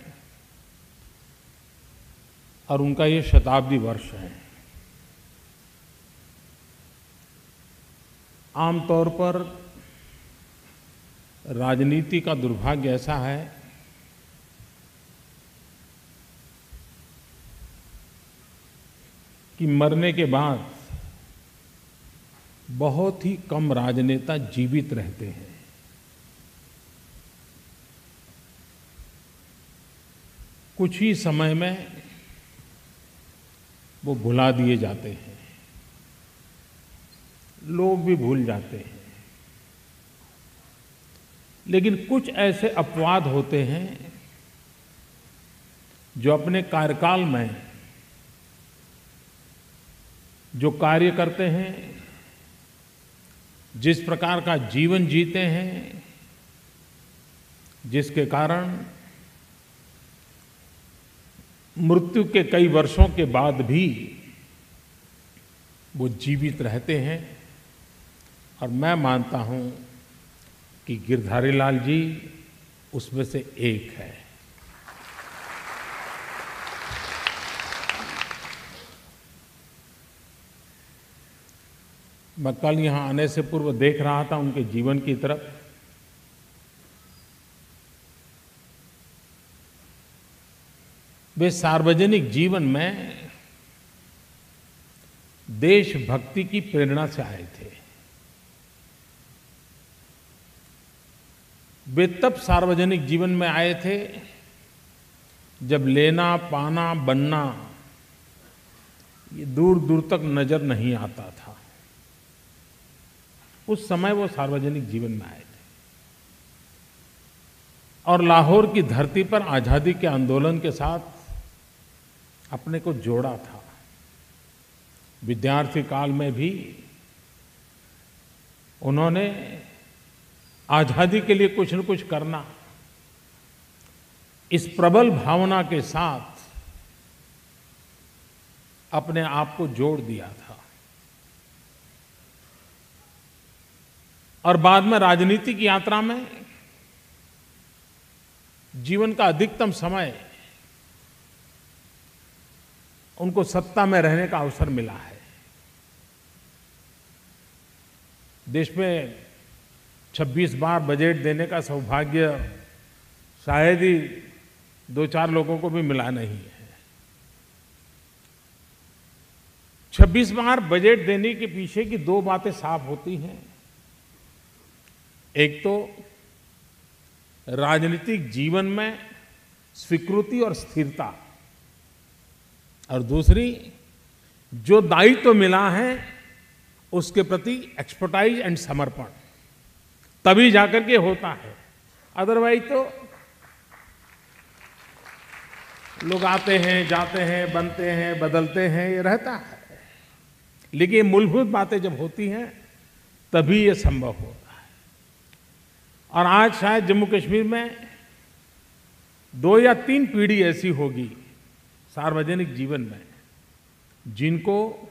और उनका ये शताब्दी वर्ष है। आमतौर पर राजनीति का दुर्भाग्य ऐसा है कि मरने के बाद बहुत ही कम राजनेता जीवित रहते हैं। कुछ ही समय में वो भुला दिए जाते हैं, लोग भी भूल जाते हैं। लेकिन कुछ ऐसे अपवाद होते हैं जो अपने कार्यकाल में जो कार्य करते हैं, जिस प्रकार का जीवन जीते हैं, जिसके कारण मृत्यु के कई वर्षों के बाद भी वो जीवित रहते हैं। और मैं मानता हूं कि गिरधारी लाल जी उसमें से एक है। मैं कल यहाँ आने से पूर्व देख रहा था उनके जीवन की तरफ। वे सार्वजनिक जीवन में देशभक्ति की प्रेरणा से आए थे। वे तब सार्वजनिक जीवन में आए थे जब लेना पाना बनना ये दूर दूर तक नजर नहीं आता था। उस समय वो सार्वजनिक जीवन में आए थे और लाहौर की धरती पर आजादी के आंदोलन के साथ अपने को जोड़ा था। विद्यार्थी काल में भी उन्होंने आजादी के लिए कुछ न कुछ करना, इस प्रबल भावना के साथ अपने आप को जोड़ दिया था। और बाद में राजनीतिक यात्रा में जीवन का अधिकतम समय उनको सत्ता में रहने का अवसर मिला है। देश में 26 बार बजट देने का सौभाग्य शायद ही 2-4 लोगों को भी मिला नहीं है। 26 बार बजट देने के पीछे की 2 बातें साफ होती हैं। एक तो राजनीतिक जीवन में स्वीकृति और स्थिरता, और दूसरी जो दायित्व मिला है उसके प्रति एक्सपर्टाइज एंड समर्पण, तभी जाकर के होता है। अदरवाइज तो लोग आते हैं, जाते हैं, बनते हैं, बदलते हैं, ये रहता है। लेकिन ये मूलभूत बातें जब होती हैं तभी ये संभव होता है। और आज शायद जम्मू कश्मीर में 2 या 3 पीढ़ी ऐसी होगी सार्वजनिक जीवन में जिनको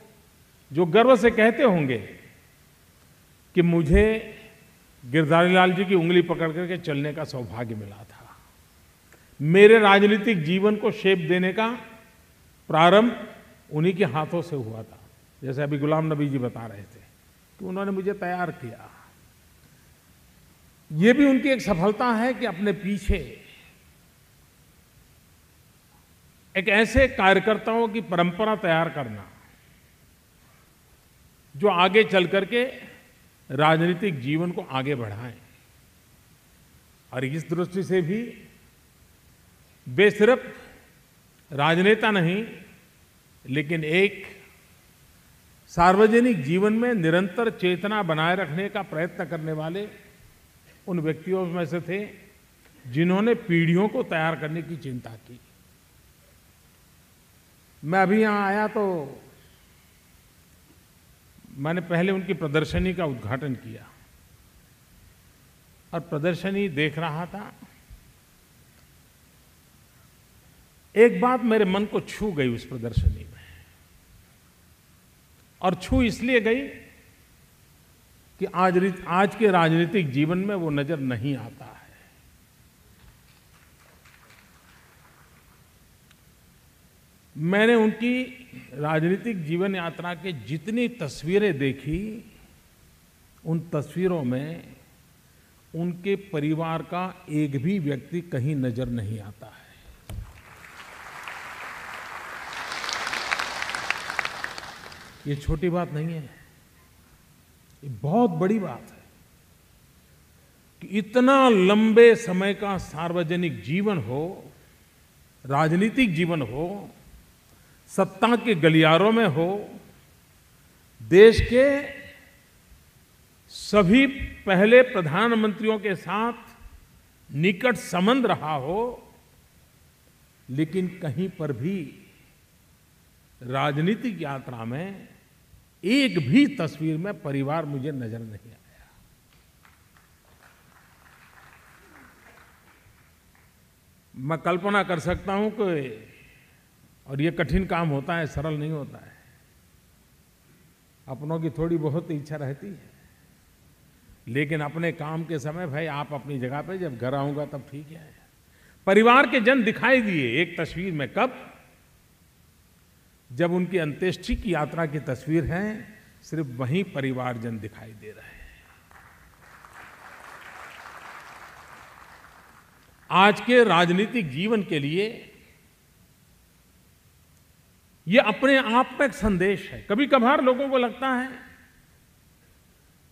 जो गर्व से कहते होंगे कि मुझे गिरधारी लाल जी की उंगली पकड़ करके चलने का सौभाग्य मिला था। मेरे राजनीतिक जीवन को शेप देने का प्रारंभ उन्हीं के हाथों से हुआ था। जैसे अभी गुलाम नबी जी बता रहे थे कि उन्होंने मुझे तैयार किया। ये भी उनकी एक सफलता है कि अपने पीछे एक ऐसे कार्यकर्ताओं की परंपरा तैयार करना जो आगे चल करके राजनीतिक जीवन को आगे बढ़ाएं। और इस दृष्टि से भी वे सिर्फ राजनेता नहीं, लेकिन एक सार्वजनिक जीवन में निरंतर चेतना बनाए रखने का प्रयत्न करने वाले उन व्यक्तियों में से थे जिन्होंने पीढ़ियों को तैयार करने की चिंता की। मैं अभी यहाँ आया तो मैंने पहले उनकी प्रदर्शनी का उद्घाटन किया और प्रदर्शनी देख रहा था। एक बात मेरे मन को छू गई उस प्रदर्शनी में, और छू इसलिए गई कि आज के राजनीतिक जीवन में वो नजर नहीं आता है। मैंने उनकी राजनीतिक जीवन यात्रा के जितनी तस्वीरें देखी, उन तस्वीरों में उनके परिवार का एक भी व्यक्ति कहीं नजर नहीं आता है। ये छोटी बात नहीं है। ये बहुत बड़ी बात है कि इतना लंबे समय का सार्वजनिक जीवन हो, राजनीतिक जीवन हो, सत्ता के गलियारों में हो, देश के सभी पहले प्रधानमंत्रियों के साथ निकट संबंध रहा हो, लेकिन कहीं पर भी राजनीतिक यात्रा में एक भी तस्वीर में परिवार मुझे नजर नहीं आया। मैं कल्पना कर सकता हूं कि, और ये कठिन काम होता है, सरल नहीं होता है, अपनों की थोड़ी बहुत इच्छा रहती है, लेकिन अपने काम के समय भाई आप अपनी जगह पे, जब घर आऊंगा तब ठीक है। परिवार के जन दिखाई दिए एक तस्वीर में, कब? जब उनकी अंत्येष्टि की यात्रा की तस्वीर है, सिर्फ वहीं परिवारजन दिखाई दे रहे हैं। आज के राजनीतिक जीवन के लिए ये अपने आप में एक संदेश है। कभी कभार लोगों को लगता है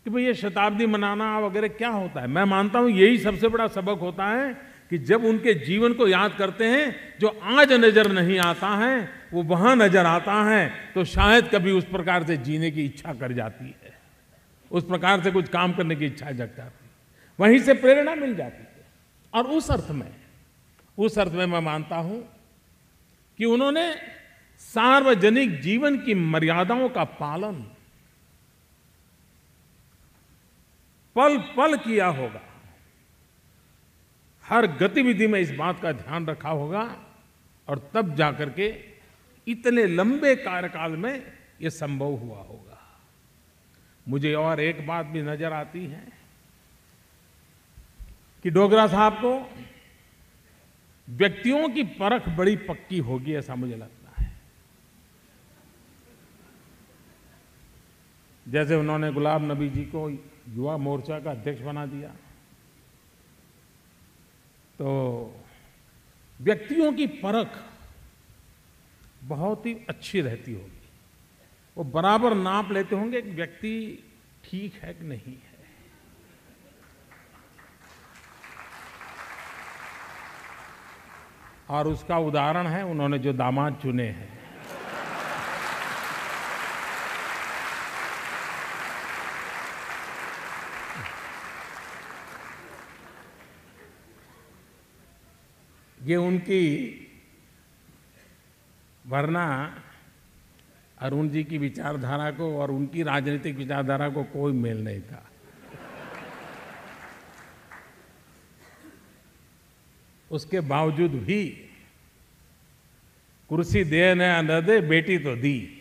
कि भाई ये शताब्दी मनाना वगैरह क्या होता है। मैं मानता हूं यही सबसे बड़ा सबक होता है कि जब उनके जीवन को याद करते हैं, जो आज नजर नहीं आता है वो वहां नजर आता है, तो शायद कभी उस प्रकार से जीने की इच्छा कर जाती है, उस प्रकार से कुछ काम करने की इच्छा जग जाती है, वहीं से प्रेरणा मिल जाती है। और उस अर्थ में मैं मानता हूं कि उन्होंने सार्वजनिक जीवन की मर्यादाओं का पालन पल पल किया होगा, हर गतिविधि में इस बात का ध्यान रखा होगा, और तब जाकर के इतने लंबे कार्यकाल में यह संभव हुआ होगा। मुझे और एक बात भी नजर आती है कि डोगरा साहब को व्यक्तियों की परख बड़ी पक्की होगी, ऐसा मुझे लगता है। जैसे उन्होंने गुलाम नबी जी को युवा मोर्चा का अध्यक्ष बना दिया, तो व्यक्तियों की परख बहुत ही अच्छी रहती होगी। वो बराबर नाप लेते होंगे कि व्यक्ति ठीक है कि नहीं है। और उसका उदाहरण है उन्होंने जो दामाद चुने हैं। ये उनकी, वरना अरुण जी की विचारधारा को और उनकी राजनीतिक विचारधारा को कोई मेल नहीं था। उसके बावजूद भी कुर्सी दे न दे, बेटी तो दी।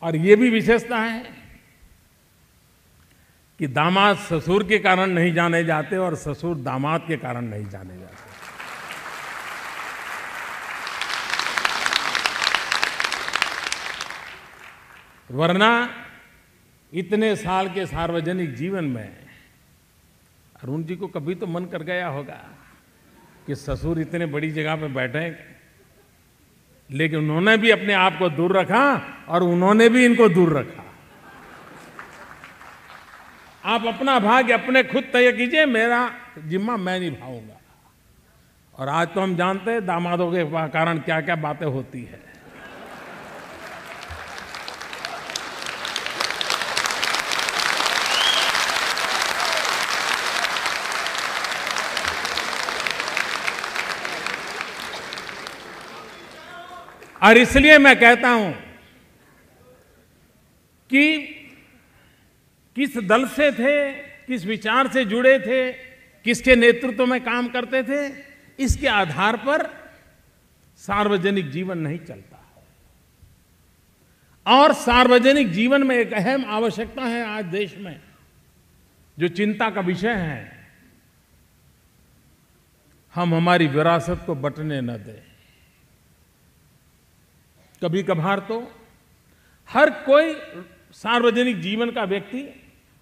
और ये भी विशेषता है कि दामाद ससुर के कारण नहीं जाने जाते और ससुर दामाद के कारण नहीं जाने जाते। वरना इतने साल के सार्वजनिक जीवन में अरुण जी को कभी तो मन कर गया होगा कि ससुर इतने बड़ी जगह पे बैठे, लेकिन उन्होंने भी अपने आप को दूर रखा और उन्होंने भी इनको दूर रखा। आप अपना भाग्य अपने खुद तय कीजिए, मेरा जिम्मा मैं निभाऊंगा। और आज तो हम जानते हैं दामादों के कारण क्या क्या बातें होती है। और इसलिए मैं कहता हूं कि किस दल से थे, किस विचार से जुड़े थे, किसके नेतृत्व में काम करते थे, इसके आधार पर सार्वजनिक जीवन नहीं चलता। और सार्वजनिक जीवन में एक अहम आवश्यकता है आज देश में, जो चिंता का विषय है, हम हमारी विरासत को बंटने न दें। कभी कभार तो हर कोई सार्वजनिक जीवन का व्यक्ति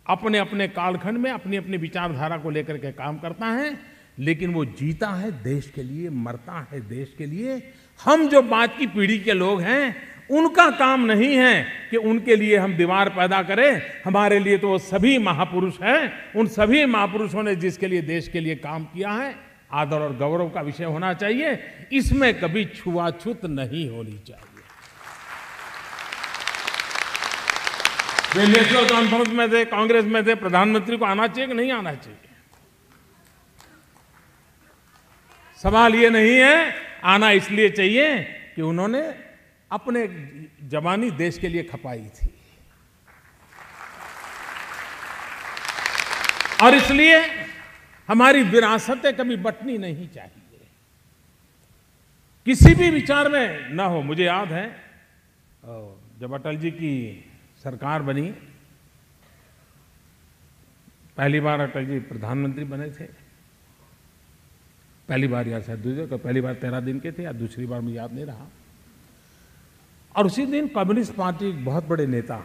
अपने अपने कालखंड में अपनी अपनी विचारधारा को लेकर के काम करता है, लेकिन वो जीता है देश के लिए, मरता है देश के लिए। हम जो बाद की पीढ़ी के लोग हैं, उनका काम नहीं है कि उनके लिए हम दीवार पैदा करें। हमारे लिए तो वो सभी महापुरुष हैं। उन सभी महापुरुषों ने जिसके लिए, देश के लिए काम किया है, आदर और गौरव का विषय होना चाहिए। इसमें कभी छुआछूत नहीं होनी चाहिए। वे नेशनल कॉन्फ्रेंस में थे, कांग्रेस में थे, प्रधानमंत्री को आना चाहिए कि नहीं आना चाहिए? सवाल ये नहीं है, आना इसलिए चाहिए कि उन्होंने अपने जवानी देश के लिए खपाई थी, और इसलिए हमारी विरासतें कभी बंटनी नहीं चाहिए, किसी भी विचार में ना हो। मुझे याद है जब अटल जी की सरकार बनी, पहली बार अटल जी प्रधानमंत्री बने थे। पहली बार या शायद दूसरी, पहली बार 13 दिन के थे या दूसरी बार मुझे याद नहीं रहा। और उसी दिन कम्युनिस्ट पार्टी एक बहुत बड़े नेता,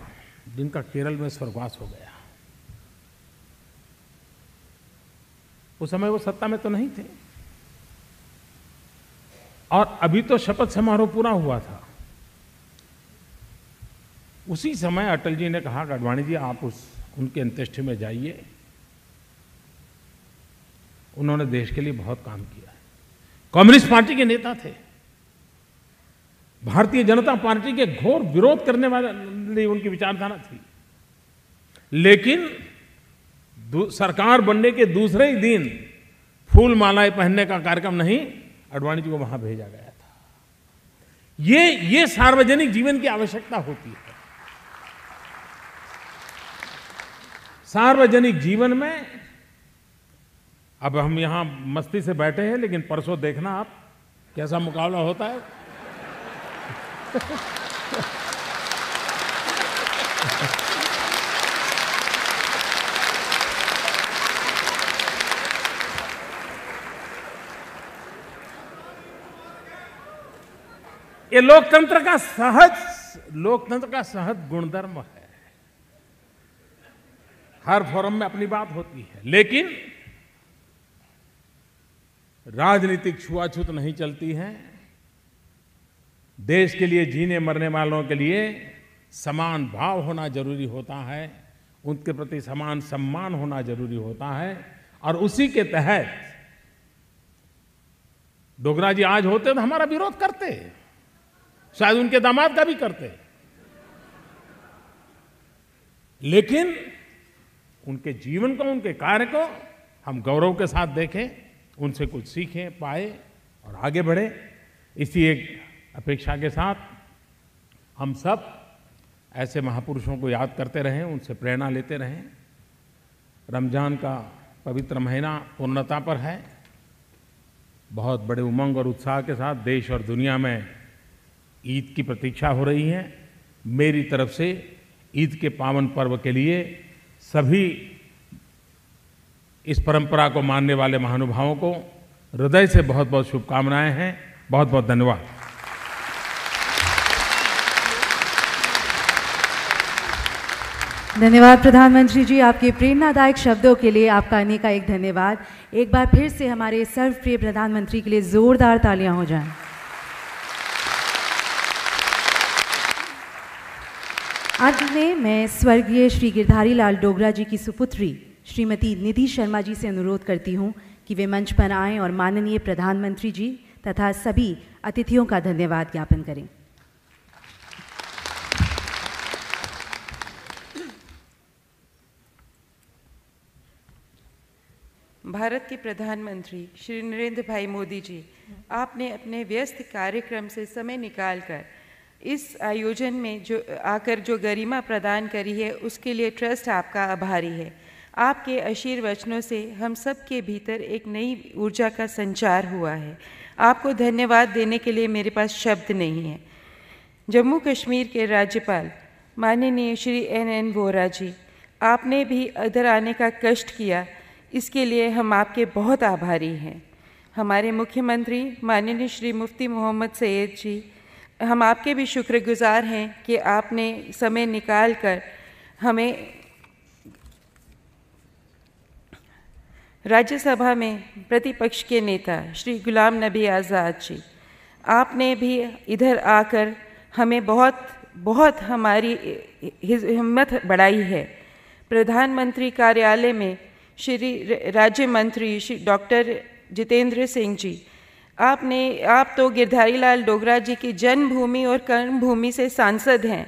जिनका केरल में स्वर्गवास हो गया, उस समय वो सत्ता में तो नहीं थे, और अभी तो शपथ समारोह पूरा हुआ था। उसी समय अटल जी ने कहा कि आडवाणी जी आप उनके अंत्येष्टि में जाइए, उन्होंने देश के लिए बहुत काम किया है। कम्युनिस्ट पार्टी के नेता थे, भारतीय जनता पार्टी के घोर विरोध करने वाली उनकी विचारधारा थी, लेकिन सरकार बनने के दूसरे ही दिन फूल मालाएं पहनने का कार्यक्रम नहीं, आडवाणी जी को वहां भेजा गया था। ये सार्वजनिक जीवन की आवश्यकता होती है। सार्वजनिक जीवन में अब हम यहां मस्ती से बैठे हैं, लेकिन परसों देखना आप कैसा मुकाबला होता है। ये लोकतंत्र का सहज गुणधर्म है। हर फोरम में अपनी बात होती है, लेकिन राजनीतिक छुआछूत नहीं चलती है। देश के लिए जीने मरने वालों के लिए समान भाव होना जरूरी होता है, उनके प्रति समान सम्मान होना जरूरी होता है, और उसी के तहत डोगरा जी आज होते तो हमारा विरोध करते, शायद उनके दामाद का भी करते, लेकिन उनके जीवन को, उनके कार्य को हम गौरव के साथ देखें, उनसे कुछ सीखें, पाए और आगे बढ़े। इसी एक अपेक्षा के साथ हम सब ऐसे महापुरुषों को याद करते रहें, उनसे प्रेरणा लेते रहें। रमजान का पवित्र महीना पूर्णता पर है। बहुत बड़े उमंग और उत्साह के साथ देश और दुनिया में ईद की प्रतीक्षा हो रही है। मेरी तरफ से ईद के पावन पर्व के लिए सभी इस परंपरा को मानने वाले महानुभावों को हृदय से बहुत बहुत शुभकामनाएं हैं। बहुत बहुत धन्यवाद। धन्यवाद प्रधानमंत्री जी, आपके प्रेरणादायक शब्दों के लिए आपका अनेकानेक धन्यवाद। एक बार फिर से हमारे सर्वप्रिय प्रधानमंत्री के लिए जोरदार तालियां हो जाएं। अंत में मैं स्वर्गीय श्री गिरधारी लाल डोगरा जी की सुपुत्री श्रीमती निधि शर्मा जी से अनुरोध करती हूं कि वे मंच पर आएं और माननीय प्रधानमंत्री जी तथा सभी अतिथियों का धन्यवाद ज्ञापन करें। भारत के प्रधानमंत्री श्री नरेंद्र भाई मोदी जी, आपने अपने व्यस्त कार्यक्रम से समय निकालकर इस आयोजन में जो गरिमा प्रदान करी है, उसके लिए ट्रस्ट आपका आभारी है। आपके आशीर्वाद वचनों से हम सब के भीतर एक नई ऊर्जा का संचार हुआ है। आपको धन्यवाद देने के लिए मेरे पास शब्द नहीं है। जम्मू कश्मीर के राज्यपाल माननीय श्री NN वोरा जी, आपने भी इधर आने का कष्ट किया, इसके लिए हम आपके बहुत आभारी हैं। हमारे मुख्यमंत्री माननीय श्री मुफ्ती मोहम्मद सैयद जी, हम आपके भी शुक्रगुजार हैं कि आपने समय निकाल कर हमें राज्यसभा में प्रतिपक्ष के नेता श्री गुलाम नबी आज़ाद जी, आपने भी इधर आकर हमें बहुत हमारी हिम्मत बढ़ाई है। प्रधानमंत्री कार्यालय में श्री राज्य मंत्री श्री डॉक्टर जितेंद्र सिंह जी, आप तो गिरधारी लाल डोगरा जी की जन्मभूमि और कर्मभूमि से सांसद हैं।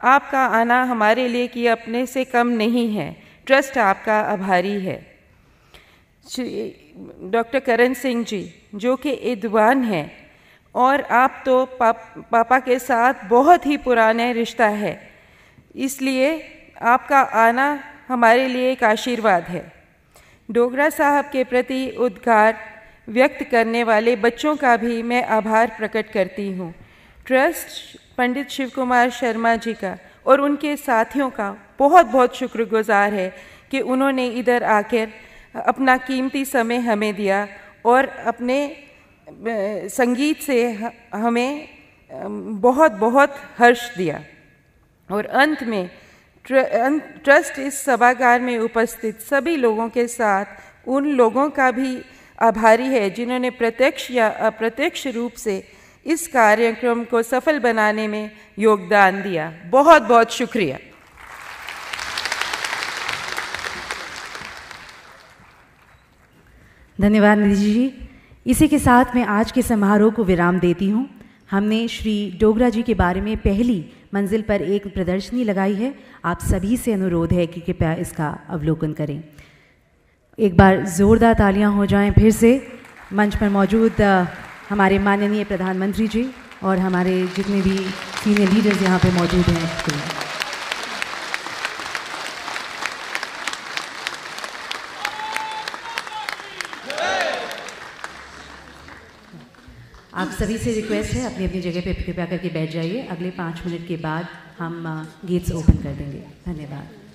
आपका आना हमारे लिए कि अपने से कम नहीं है। ट्रस्ट आपका आभारी है। डॉक्टर करण सिंह जी, जो कि विद्वान हैं, और आप तो पापा के साथ बहुत ही पुराना रिश्ता है, इसलिए आपका आना हमारे लिए एक आशीर्वाद है। डोगरा साहब के प्रति उद्गार व्यक्त करने वाले बच्चों का भी मैं आभार प्रकट करती हूँ। ट्रस्ट पंडित शिव कुमार शर्मा जी का और उनके साथियों का बहुत शुक्रगुजार है कि उन्होंने इधर आकर अपना कीमती समय हमें दिया और अपने संगीत से हमें बहुत हर्ष दिया। और अंत में ट्रस्ट इस सभागार में उपस्थित सभी लोगों के साथ उन लोगों का भी आभारी है जिन्होंने प्रत्यक्ष या अप्रत्यक्ष रूप से इस कार्यक्रम को सफल बनाने में योगदान दिया। बहुत शुक्रिया। धन्यवाद निधि जी। इसी के साथ मैं आज के समारोह को विराम देती हूँ। हमने श्री डोगरा जी के बारे में पहली मंजिल पर एक प्रदर्शनी लगाई है। आप सभी से अनुरोध है कि कृपया इसका अवलोकन करें। एक बार ज़ोरदार तालियां हो जाएं फिर से। मंच पर मौजूद हमारे माननीय प्रधानमंत्री जी और हमारे जितने भी सीनियर लीडर्स यहाँ पे मौजूद हैं। आप सभी से रिक्वेस्ट है अपनी अपनी जगह पे कृपया करके बैठ जाइए। अगले 5 मिनट के बाद हम गेट्स ओपन कर देंगे। धन्यवाद।